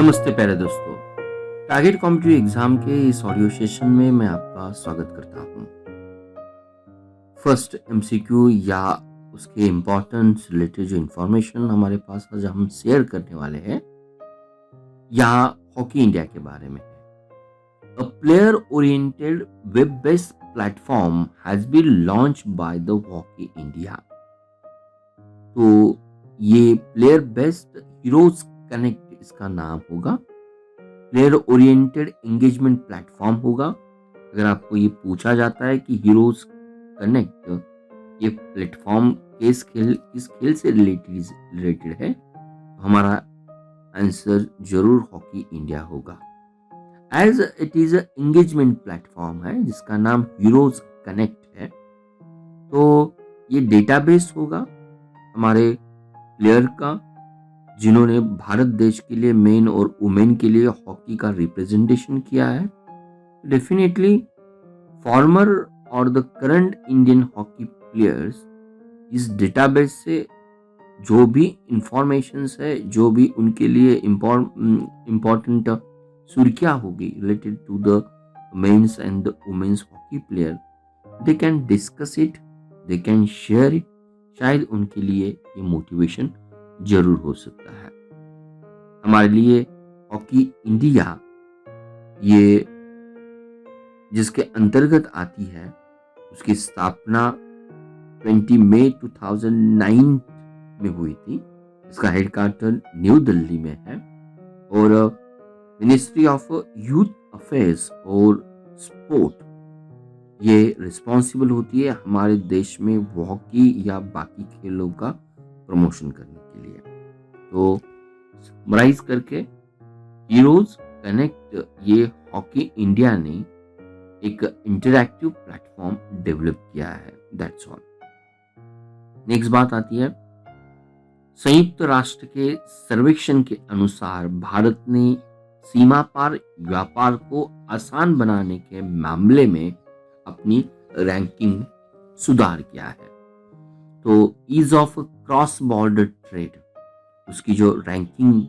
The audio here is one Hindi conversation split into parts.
नमस्ते प्यारे दोस्तों। टारगेट कॉम्पिटिटिव एग्जाम के इस ऑडियो सेशन में मैं आपका स्वागत करता हूं। फर्स्ट एमसीक्यू या उसके इम्पोर्टेंस रिलेटेड जो इंफॉर्मेशन हमारे पास आज हम शेयर करने वाले हैं, यहाँ हॉकी इंडिया के बारे में है। A player oriented web based platform has been launch by the hockey India. तो ये प्लेयर बेस्ड हीरोज कनेक्ट इसका नाम होगा। प्लेयर ओरिएंटेड एंगेजमेंट प्लेटफॉर्म होगा। अगर आपको ये पूछा जाता है कि हीरोज कनेक्ट ये प्लेटफॉर्म किस खेल से रिलेटेड है, तो हमारा आंसर जरूर हॉकी इंडिया होगा। As it is engagement platform है जिसका नाम हीरोज कनेक्ट है, तो ये डेटाबेस होगा हमारे प्लेयर का जिन्होंने भारत देश के लिए मेन और वुमेन के लिए हॉकी का रिप्रेजेंटेशन किया है। डेफिनेटली फॉर्मर और the current Indian hockey players इस डेटाबेस से जो भी इंफॉर्मेशंस है, जो भी उनके लिए इम्पोर्टेंट सुर्खियां होगी related to the men's and the women's hockey player, they can discuss it, they can share it. शायद उनके लिए ये मोटिवेशन जरूर हो सकता है। हमारे लिए हॉकी इंडिया ये जिसके अंतर्गत आती है, उसकी स्थापना 20 मई 2009 में हुई थी। इसका हेडक्वार्टर न्यू दिल्ली में है और मिनिस्ट्री ऑफ यूथ अफेयर्स और स्पोर्ट ये रिस्पॉन्सिबल होती है हमारे देश में हॉकी या बाकी खेलों का प्रमोशन करने के लिए। तो समराइज करके हीरोज कनेक्ट ये हॉकी इंडिया ने एक इंटरैक्टिव प्लेटफॉर्म डेवलप किया है। That's all. नेक्स्ट बात आती है, संयुक्त राष्ट्र के सर्वेक्षण के अनुसार भारत ने सीमा पार व्यापार को आसान बनाने के मामले में अपनी रैंकिंग सुधार किया है। तो ease of cross border trade उसकी जो रैंकिंग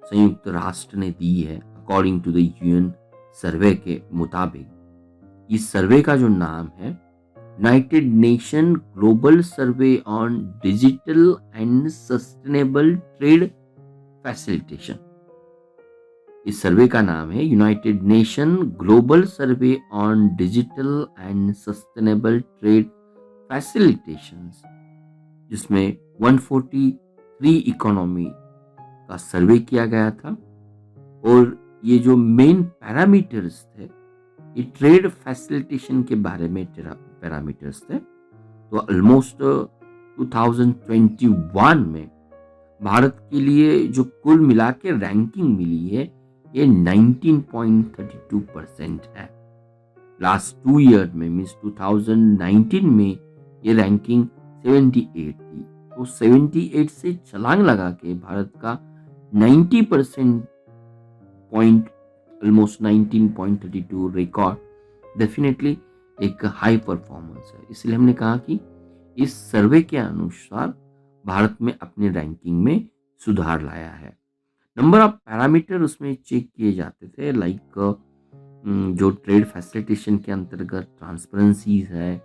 संयुक्त राष्ट्र ने दी है according to the UN survey के मुताबिक, इस सर्वे का जो नाम है United Nation global survey on digital and sustainable trade facilitation. इस सर्वे का नाम है United Nation global survey on digital and sustainable trade facilitations, जिसमें 143 इकोनॉमी का सर्वे किया गया था। और ये जो मेन पैरामीटर्स थे, ये ट्रेड फैसिलिटेशन के बारे में पैरामीटर्स थे। तो ऑलमोस्ट 2021 में भारत के लिए जो कुल मिला के रैंकिंग मिली है, ये 19.32% है। लास्ट 2 ईयर में मीन्स 2019 में ये रैंकिंग 78 थी। तो 78 से छलांग लगा के भारत का 90% पॉइंट ऑलमोस्ट 19.32 रिकॉर्ड डेफिनेटली एक हाई परफॉर्मेंस है। इसलिए हमने कहा कि इस सर्वे के अनुसार भारत में अपने रैंकिंग में सुधार लाया है। नंबर ऑफ पैरामीटर उसमें चेक किए जाते थे, लाइक जो ट्रेड फैसिलिटेशन के अंतर्गत ट्रांसपेरेंसीज है,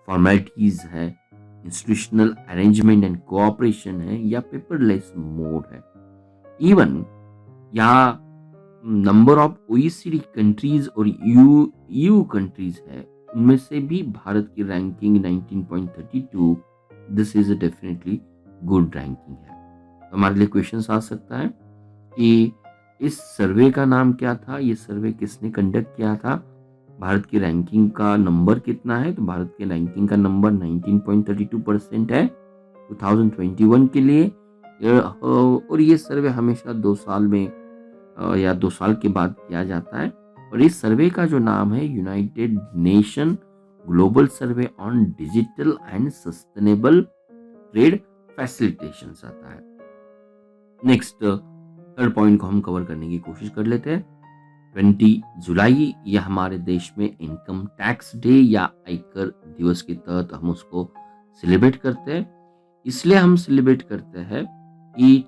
फॉर्मेलिटीज है, इंस्टीट्यूशनल अरेंजमेंट एंड कोऑपरेशन है या पेपरलेस मोड है। इवन यहाँ नंबर ऑफ ओईसीडी कंट्रीज और ईयू कंट्रीज है, उनमें से भी भारत की ranking 19.32, this is definitely good ranking है। तो हमारे लिए क्वेश्चन आ सकता है कि इस सर्वे का नाम क्या था, ये सर्वे किसने कंडक्ट किया था, भारत की रैंकिंग का नंबर कितना है। तो भारत की रैंकिंग का नंबर 19.32% है 2021 के लिए। और ये सर्वे हमेशा 2 साल में या 2 साल के बाद किया जाता है। और इस सर्वे का जो नाम है United Nation global survey on digital and sustainable trade facilitation आता है। नेक्स्ट थर्ड पॉइंट को हम कवर करने की कोशिश कर लेते हैं। 20 जुलाई यह हमारे देश में इनकम टैक्स डे या आयकर दिवस के तहत हम उसको सेलिब्रेट करते हैं। इसलिए हम सेलिब्रेट करते हैं कि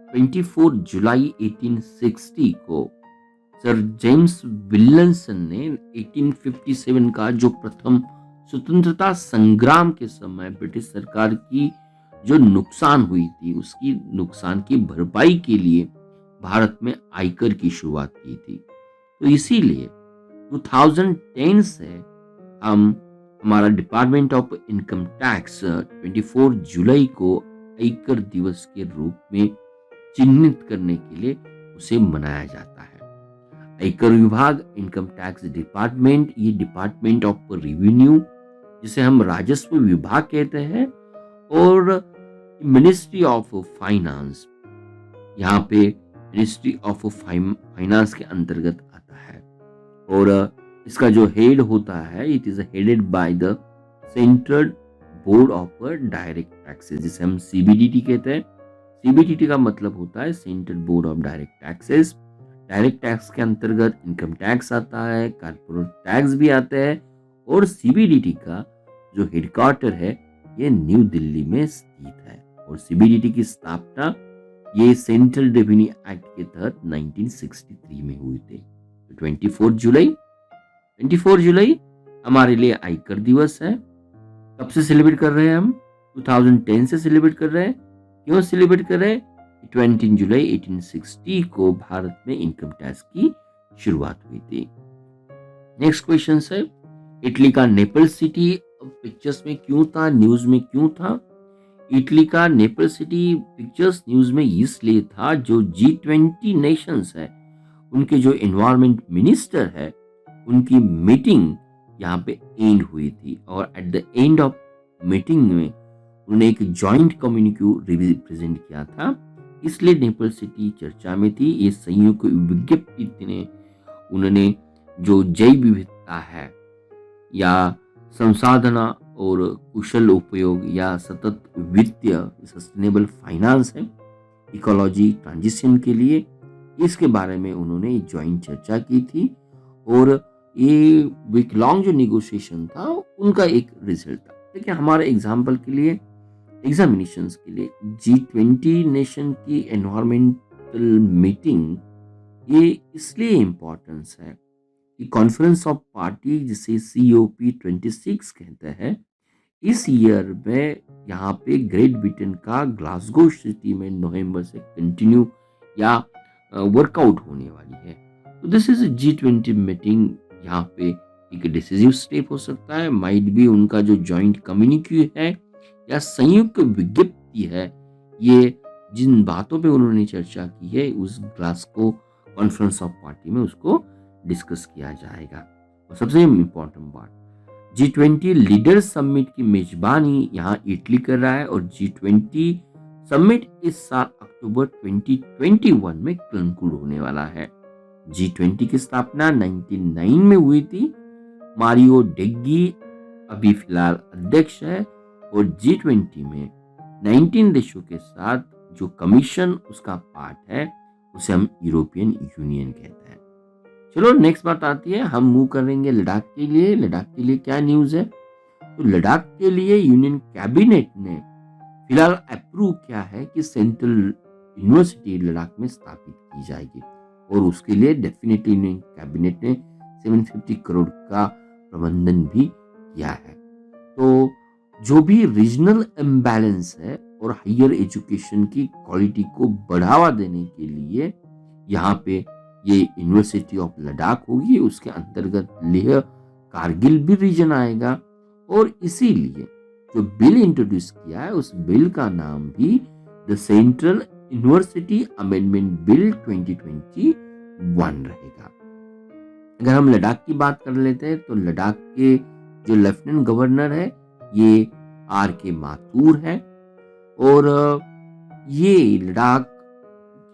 24 जुलाई 1860 को सर जेम्स विल्सन ने 1857 का जो प्रथम स्वतंत्रता संग्राम के समय ब्रिटिश सरकार की जो नुकसान हुई थी, उसकी नुकसान की भरपाई के लिए भारत में आयकर की शुरुआत की थी। तो इसीलिए 2010 से हम हमारा डिपार्टमेंट ऑफ इनकम टैक्स 24 जुलाई को आयकर दिवस के रूप में चिन्हित करने के लिए उसे मनाया जाता है। आयकर विभाग, इनकम टैक्स डिपार्टमेंट, ये डिपार्टमेंट ऑफ रेवेन्यू जिसे हम राजस्व विभाग कहते हैं, और मिनिस्ट्री ऑफ फाइनेंस, यहाँ पे मिनिस्ट्री ऑफ फाइनेंस के अंतर्गत आता है। और इसका जो हेड होता है, it is headed by the central board of direct taxes, जिसे हम सीबीडीटी कहते हैं। सीबीडीटी का मतलब होता है central board of direct taxes. Direct tax के अंतर्गत इनकम टैक्स आता है, कॉर्पोरेट टैक्स भी आता है, और सीबीडीटी का जो हेडक्वार्टर है ये न्यू दिल्ली में स्थित है। और सीबीडीटी की स्थापना ये सेंट्रल रेवेन्यू एक्ट के तहत 1963 में हुई थी। तो 24 जुलाई हमारे लिए आयकर दिवस है। कब से सेलिब्रेट कर रहे हैं हम? 2010 से सेलिब्रेट कर रहे हैं। क्यों सेलिब्रेट कर रहे हैं? 20 जुलाई 1860 को भारत में इनकम टैक्स की शुरुआत हुई थी। नेक्स्ट क्वेश्चन है, इटली का नेपल सिटी पिक्चर्स में क्यों था, न्यूज में क्यों था? इटली का नेपल सिटी पिक्चर्स न्यूज में इसलिए था, जो G20 नेशंस है उनके जो एनवायरमेंट मिनिस्टर है उनकी मीटिंग यहाँ पे एंड हुई थी, और at the end of meeting में उन्होंने एक जॉइंट कम्युनिके रिप्रेजेंट किया था, इसलिए नेपल सिटी चर्चा में थी। ये संयुक्त विज्ञप्ति ने उन्होंने जो जैव विविधता है या संसाधना और कुशल उपयोग या सतत वित्तीय सस्टेनेबल फाइनेंस है इकोलॉजी ट्रांजिशन के लिए, इसके बारे में उन्होंने ज्वाइंट चर्चा की थी, और ये वीक लॉन्ग जो निगोशिएशन था उनका एक रिजल्ट था। देखिए हमारे एग्जाम्पल के लिए, एग्जामिनेशंस के लिए G20 नेशन की एनवायरमेंटल मीटिंग ये इसलिए इम्पोर्टेंस है कि कॉन्फ्रेंस ऑफ पार्टी जिसे COP26 कहते हैं, इस ईयर में यहाँ पे ग्रेट ब्रिटेन का ग्लासगो सिटी में नवंबर से कंटिन्यू या वर्कआउट होने वाली है। तो दिस इज G20 मीटिंग, यहाँ पे एक डिसीजिव स्टेप हो सकता है, माइट भी उनका जो जॉइंट कम्युनिके है या संयुक्त विज्ञप्ति है, ये जिन बातों पे उन्होंने चर्चा की है उस ग्लासगो कॉन्फ्रेंस ऑफ पार्टी में उसको डिस्कस किया जाएगा। और सबसे इम्पोर्टेंट बात, G20 लीडर समिट की मेजबानी यहाँ इटली कर रहा है, और G20 समिट इस साल अक्टूबर 2021 में कंक्लूड होने वाला है। G20 की स्थापना 1999 में हुई थी। मारियो ड्रैगी अभी फिलहाल अध्यक्ष है, और G20 में 19 देशों के साथ जो कमीशन उसका पार्ट है उसे हम यूरोपियन यूनियन कहते हैं। चलो नेक्स्ट बात आती है, हम मूव करेंगे लद्दाख के लिए। लद्दाख के लिए क्या न्यूज है? तो लद्दाख के लिए यूनियन कैबिनेट ने फिलहाल अप्रूव किया है कि सेंट्रल यूनिवर्सिटी लद्दाख में स्थापित की जाएगी, और उसके लिए डेफिनेटली यूनियन कैबिनेट ने 750 करोड़ का प्रबंधन भी किया है। तो जो भी रीजनल इम्बैलेंस है और हायर एजुकेशन की क्वालिटी को बढ़ावा देने के लिए यहाँ पे ये यूनिवर्सिटी ऑफ लद्दाख होगी, उसके अंतर्गत लेह कारगिल भी रीजन आएगा, और इसीलिए जो बिल इंट्रोड्यूस किया है उस बिल का नाम भी the central university amendment bill 2021 रहेगा। अगर हम लद्दाख की बात कर लेते हैं तो लद्दाख के जो लेफ्टिनेंट गवर्नर है ये RK माथुर है, और ये लद्दाख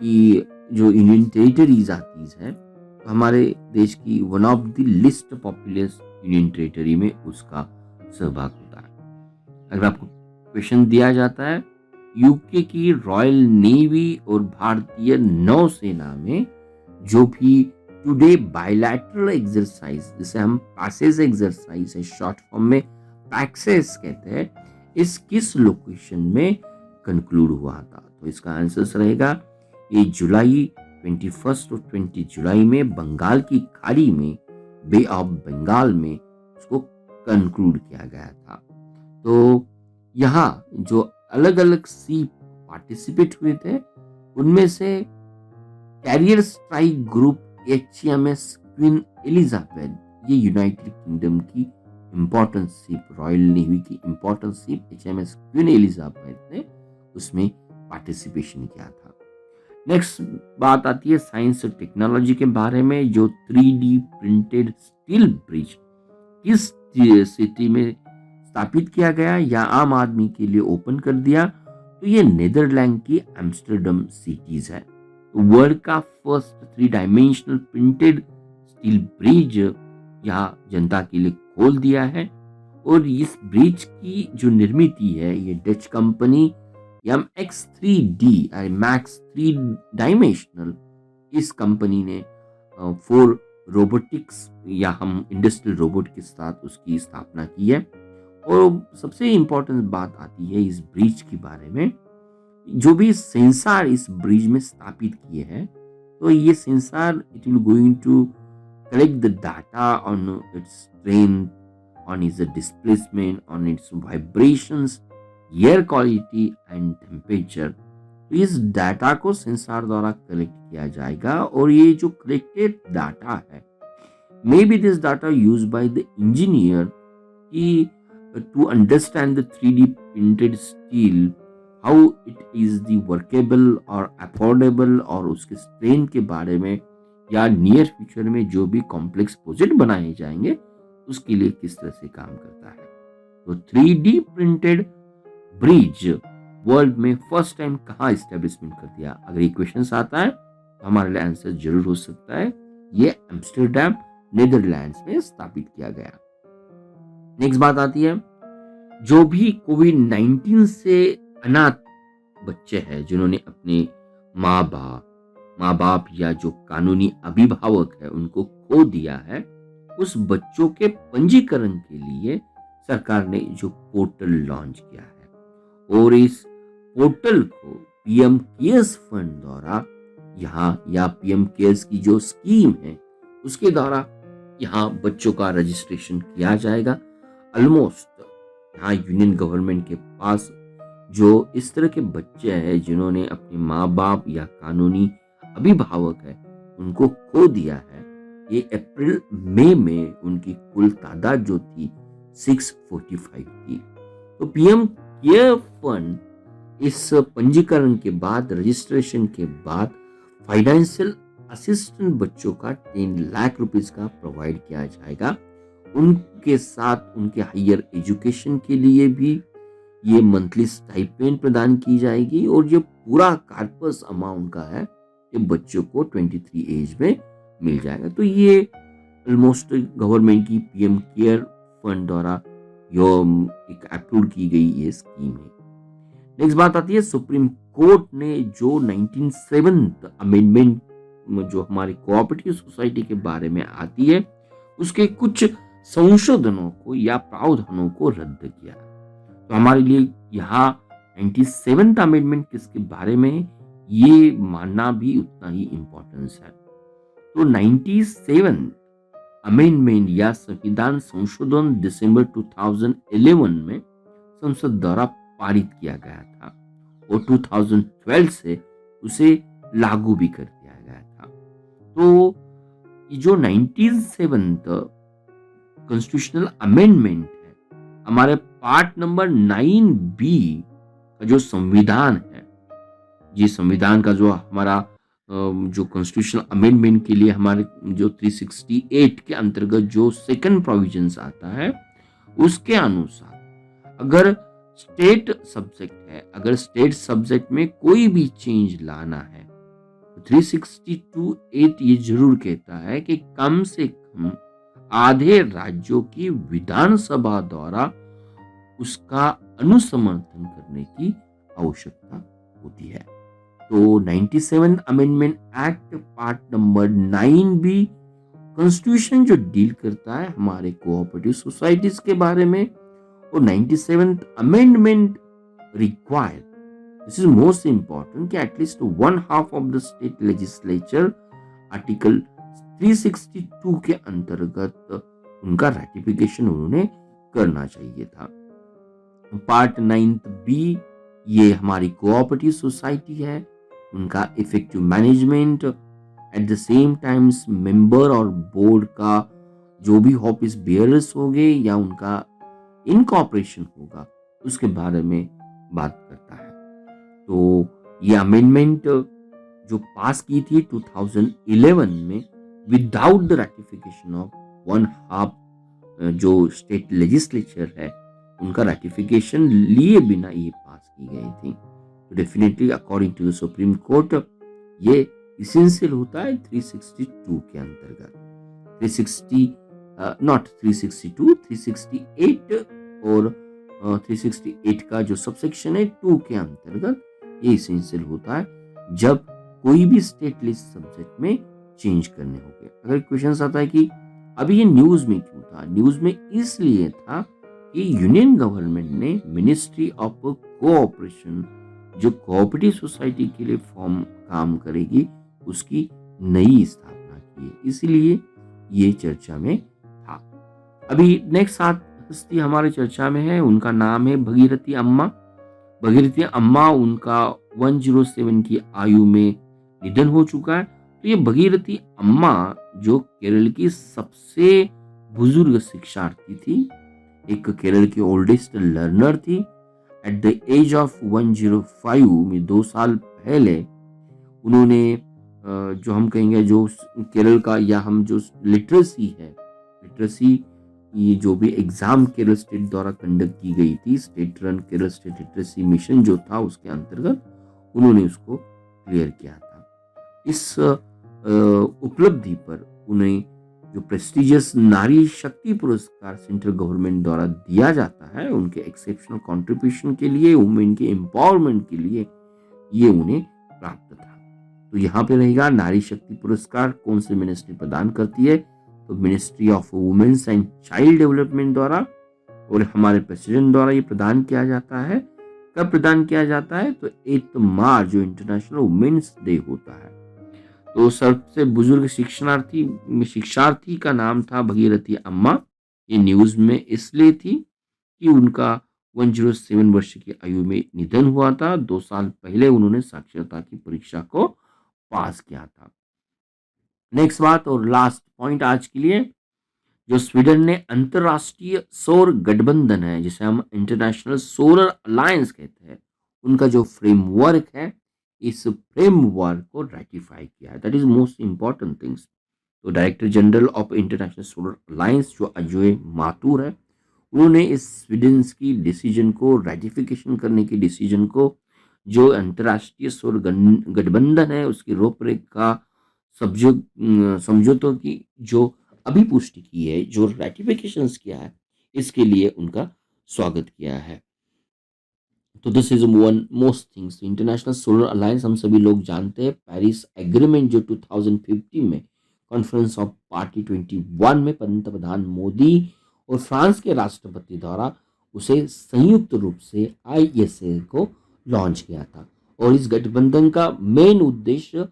की जो यूनियन टेरिटरीज आती है हमारे देश की one of the list populace union territory में उसका सहभाग होता है। अगर आपको क्वेश्चन दिया जाता है, यूके की रॉयल नेवी और भारतीय नौसेना में जो भी टुडे बायलैटरल एक्सरसाइज, जिसे हम पैसेज एक्सरसाइज है शॉर्ट फॉर्म में पैक्सेस कहते हैं, इस किस लोकेशन में कंक्लूड हुआ था? तो इसका आंसर रहेगा ये जुलाई 21 और 20 जुलाई में बंगाल की खाड़ी में, बे ऑफ बंगाल में उसको कंक्लूड किया गया था। तो यहाँ जो अलग अलग सी पार्टिसिपेट हुए थे, उनमें से carrier strike group HMS queen Elizabeth, ये यूनाइटेड किंगडम की इंपॉर्टेंट शिप, रॉयल नेवी की important ship HMS queen Elizabeth ने उसमें पार्टिसिपेशन किया था। नेक्स्ट बात आती है साइंस और टेक्नोलॉजी के बारे में। जो 3D प्रिंटेड स्टील ब्रिज किस सिटी में स्थापित किया गया या आम आदमी के लिए ओपन कर दिया, तो ये नीदरलैंड की एम्स्टर्डम सिटीज है। वर्ल्ड का first 3 dimensional printed steel bridge यहाँ जनता के लिए खोल दिया है। और इस ब्रिज की जो निर्मित है ये Dutch company MX3D max 3 dimensional, इस कंपनी ने 4 रोबोटिक्स या हम इंडस्ट्रियल रोबोट के साथ उसकी स्थापना की है। और सबसे इम्पोर्टेंट बात आती है इस ब्रिज के बारे में, जो भी सेंसर इस ब्रिज में स्थापित किए हैं, तो ये sensor it will going to collect the data on its strength, on its displacement, on its vibrations, air quality and temperature. तो इस डाटा को सेंसर द्वारा कलेक्ट किया जाएगा और ये जो कलेक्टेड डाटा है, may be this data used by the engineer की to understand the 3D printed steel, how it is the workable और affordable, और उसके स्ट्रेन के बारे में या नियर फ्यूचर में जो भी कॉम्प्लेक्स प्रोजेक्ट बनाए जाएंगे उसके लिए किस तरह से काम करता है। तो 3D प्रिंटेड ब्रिज वर्ल्ड में फर्स्ट टाइम कहाँ एस्टेब्लिशमेंट कर दिया? अगर ये क्वेश्चन आता है तो हमारे लिए आंसर जरूर हो सकता है ये एम्स्टर्डम नीदरलैंड्स में स्थापित किया गया। नेक्स्ट बात आती है, जो भी कोविड-19 से अनाथ बच्चे हैं जिन्होंने अपने माँ बाप या जो कानूनी अभिभावक है उनको खो दिया है, उस बच्चों के पंजीकरण के लिए सरकार ने जो पोर्टल लॉन्च किया है और इस पोर्टल को PM केयर्स फंड द्वारा यहाँ या PM केयर्स की जो स्कीम है उसके द्वारा यहाँ बच्चों का रजिस्ट्रेशन किया जाएगा। ऑलमोस्ट यहाँ यूनियन गवर्नमेंट के पास जो इस तरह के बच्चे हैं जिन्होंने अपने माँ बाप या कानूनी अभिभावक है उनको खो दिया है, ये अप्रैल मई में उनकी कुल तादाद जो थी 645 थी। तो PM केयर फंड इस पंजीकरण के बाद, रजिस्ट्रेशन के बाद फाइनेंशियल असिस्टेंट बच्चों का 10 लाख रुपीस का प्रोवाइड किया जाएगा। उनके साथ उनके हायर एजुकेशन के लिए भी ये मंथली स्टाइपेंड प्रदान की जाएगी और जो पूरा कार्पस अमाउंट का है ये बच्चों को 23 एज में मिल जाएगा। तो ये ऑलमोस्ट गवर्नमेंट की PM केयर फंड द्वारा यो एक अप्रूव की गई ये स्कीम है। नेक्स्ट बात आती है, सुप्रीम कोर्ट ने जो 97th अमेंडमेंट जो हमारी कोऑपरेटिव सोसाइटी के बारे में आती है उसके कुछ संशोधनों को या प्रावधानों को रद्द किया। तो हमारे लिए यहाँ 97th अमेंडमेंट किसके बारे में ये मानना भी उतना ही इम्पोर्टेंस है। तो 97th अमेंडमेंट या संविधान संशोधन दिसंबर 2011 में संसद द्वारा पारित किया गया था और 2012 से उसे लागू भी कर दिया गया था। तो जो 97th कॉन्स्टिट्यूशनल अमेंडमेंट है, हमारे पार्ट नंबर 9B का जो संविधान है, ये संविधान का जो हमारा जो कॉन्स्टिट्यूशनल अमेंडमेंट के लिए हमारे जो 368 के अंतर्गत जो सेकंड प्रोविजंस आता है उसके अनुसार अगर स्टेट सब्जेक्ट है, अगर स्टेट सब्जेक्ट में कोई भी चेंज लाना है तो 362(8) ये जरूर कहता है कि कम से कम आधे राज्यों की विधानसभा द्वारा उसका अनुसमर्थन करने की आवश्यकता होती है। तो 97th amendment act part number 9B constitution जो डील करता है हमारे कोऑपरेटिव सोसाइटीज के बारे में, और 97th amendment require this is most important कि at least one half of the state legislature article 362 के अंतर्गत उनका रेटिफिकेशन उन्होंने करना चाहिए था। पार्ट 9 बी, ये हमारी कोऑपरेटिव सोसाइटी है, उनका effective management, at the same times member और बोर्ड का जो भी ऑफिस बेयरर्स होंगे या उनका इनकॉर्पोरेशन होगा उसके बारे में बात करता है। तो ये अमेंडमेंट जो पास की थी 2011 में without the ratification of one half जो स्टेट लेजिस्लेचर है उनका रेटिफिकेशन लिए बिना ये पास की गई थी। तो definitely according to the supreme court ये इसेंशियल होता है 362 के अंतर्गत। 360 नॉट 362, 368 और 368 का जो सबसेक्शन है 2 के अंतर्गत ये इसेंशियल होता है जब कोई भी स्टेट लिस्ट सब्जेक्ट में चेंज करने होंगे। अगर क्वेश्चन आता है कि अभी ये न्यूज में क्यों था, न्यूज में इसलिए था कि यूनियन गवर्नमेंट ने मिनिस्ट्री ऑफ कोऑपरेशन जो कोऑपरेटिव सोसाइटी के लिए फॉर्म काम करेगी उसकी नई स्थापना की है, इसलिए ये चर्चा में था। अभी नेक्स्ट हस्ती हमारे चर्चा में है, उनका नाम है भगीरथी अम्मा। भगीरथी अम्मा उनका 107 की आयु में निधन हो चुका है। तो ये भगीरथी अम्मा जो केरल की सबसे बुजुर्ग शिक्षार्थी थी, एक केरल की ओल्डेस्ट लर्नर थी। एट द एज ऑफ 105 में 2 साल पहले उन्होंने जो हम कहेंगे जो केरल का या हम जो लिटरेसी है, लिटरेसी ये जो भी एग्जाम केरल स्टेट द्वारा कंडक्ट की गई थी, state run Kerala state literacy mission जो था उसके अंतर्गत उन्होंने उसको क्लियर किया था। इस उपलब्धि पर उन्हें जो प्रेस्टिजियस नारी शक्ति पुरस्कार सेंट्रल गवर्नमेंट द्वारा दिया जाता है उनके एक्सेप्शनल कंट्रीब्यूशन के लिए, वुमेन के एम्पावरमेंट के लिए ये उन्हें प्राप्त था। तो यहाँ पे रहेगा नारी शक्ति पुरस्कार कौन सी मिनिस्ट्री प्रदान करती है, तो ministry of women's and child development द्वारा और हमारे प्रेसिडेंट द्वारा ये प्रदान किया जाता है। कब प्रदान किया जाता है, तो 8 मार्च जो इंटरनेशनल वुमेन्स डे होता है। तो सबसे बुजुर्ग शिक्षार्थी का नाम था भगीरथी अम्मा। ये न्यूज में इसलिए थी कि उनका 107 वर्ष की आयु में निधन हुआ था। 2 साल पहले उन्होंने साक्षरता की परीक्षा को पास किया था। नेक्स्ट बात और लास्ट पॉइंट आज के लिए, जो स्वीडन ने अंतरराष्ट्रीय सौर गठबंधन है जिसे हम इंटरनेशनल सोलर अलायंस कहते हैं, उनका जो फ्रेमवर्क है इस फ्रेमवर्क को रेटिफाई किया है। That is most important things. तो director general of international solar alliance जो अजय माथुर है उन्होंने इस स्वीडन की डिसीजन को, रेटिफिकेशन करने की डिसीजन को, जो अंतरराष्ट्रीय सौर गठबंधन है उसकी रूपरेखा समझौतों की जो अभी पुष्टि की है, जो रेटिफिकेशन किया है, इसके लिए उनका स्वागत किया है। तो this is one most things. International solar alliance हम सभी लोग जानते हैं, पेरिस एग्रीमेंट जो 2015 में कॉन्फ्रेंस ऑफ पार्टी 21 में पंतप्रधान मोदी और फ्रांस के राष्ट्रपति द्वारा उसे संयुक्त रूप से आईएसए को लॉन्च किया था। और इस गठबंधन का मेन उद्देश्य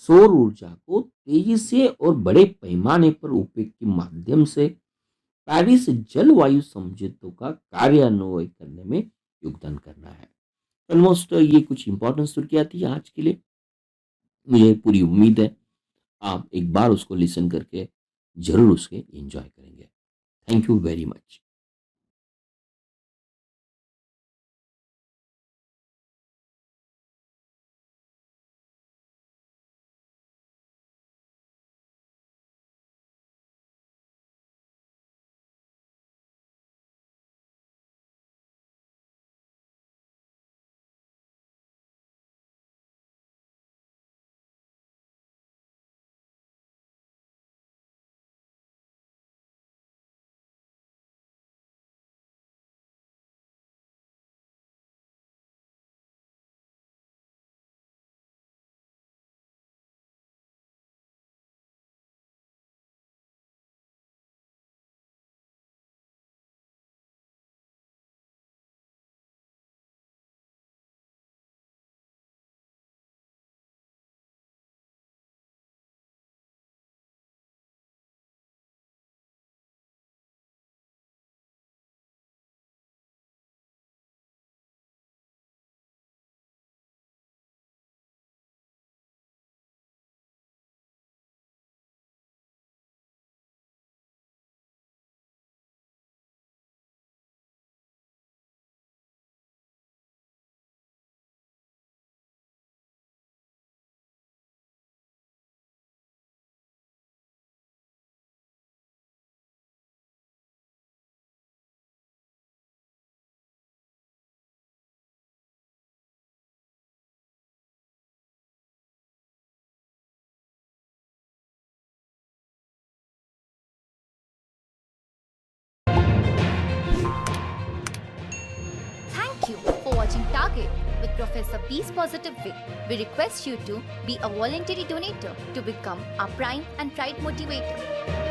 सौर ऊर्जा को तेजी से और बड़े पैमाने पर उपयोग के माध्यम से पेरिस जलवायु समझौतों का कार्यान्वयन करने में योगदान करना है। ऑलमोस्ट ये कुछ इंपॉर्टेंट सुर्खियां थी आज के लिए। मुझे पूरी उम्मीद है आप एक बार उसको लिसन करके जरूर उसके एंजॉय करेंगे। Thank you very much. target with Professor B's Positive Way. We request you to be a voluntary donator to become our prime and pride motivator.